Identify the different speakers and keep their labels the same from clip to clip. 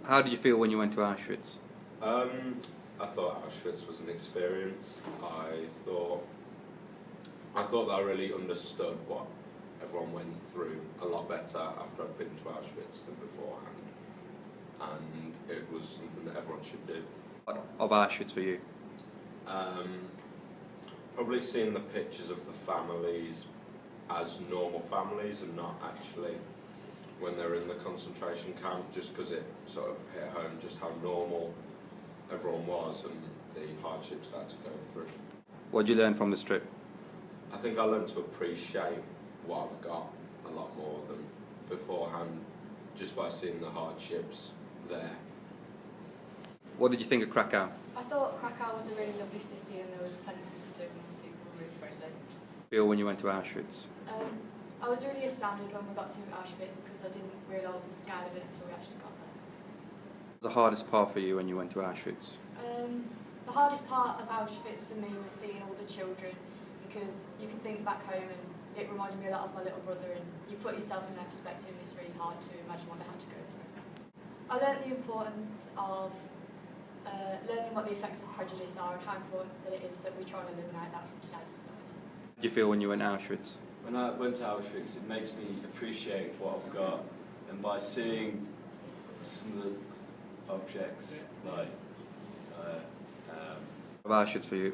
Speaker 1: How did you feel when you went to Auschwitz?
Speaker 2: I thought Auschwitz was an experience. I thought that I really understood what everyone went through a lot better after I'd been to Auschwitz than beforehand, and it was something that everyone should do.
Speaker 1: What of Auschwitz for you?
Speaker 2: Probably seeing the pictures of the families as normal families and not actually when they were in the concentration camp, just because it sort of hit home just how normal everyone was and the hardships they had to go through.
Speaker 1: What did you learn from this trip?
Speaker 2: I think I learned to appreciate what I've got a lot more than beforehand, just by seeing the hardships there.
Speaker 1: What did you think of Krakow?
Speaker 3: I thought Krakow was a really lovely city and there was plenty to do and people were really friendly.
Speaker 1: Feel when you went to Auschwitz?
Speaker 3: I was really astounded when we got to Auschwitz because I didn't realise the scale of it until we actually got there.
Speaker 1: What was the hardest part for you when you went to Auschwitz?
Speaker 3: The hardest part of Auschwitz for me was seeing all the children, because you can think back home and it reminded me a lot of my little brother, and you put yourself in their perspective and it's really hard to imagine what they had to go through. I learnt the importance of learning what the effects of prejudice are and how important that it is that we try and eliminate that from today's society.
Speaker 1: How did you feel when you went to Auschwitz?
Speaker 4: When I went to Auschwitz, it makes me appreciate what I've got, and by seeing some of the objects, like
Speaker 1: Of Auschwitz for you?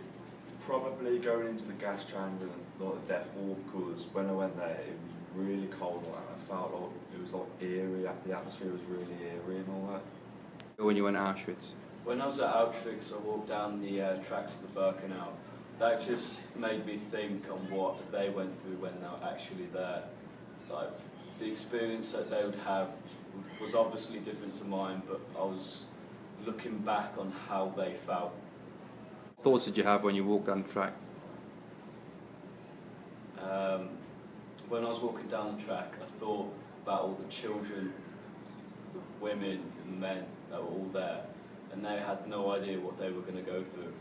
Speaker 5: Probably going into the gas chamber and like the death wall, because when I went there it was really cold and I felt like it was like eerie, the atmosphere was really eerie and all that.
Speaker 1: Feel when you went to Auschwitz?
Speaker 4: when I was at Auschwitz, I walked down the tracks of the Birkenau. That just made me think on what they went through when they were actually there. Like, the experience that they would have was obviously different to mine, but I was looking back on how they felt.
Speaker 1: What thoughts did you have when you walked down the track?
Speaker 4: When I was walking down the track, I thought about all the children, the women and men that were all there, and they had no idea what they were going to go through.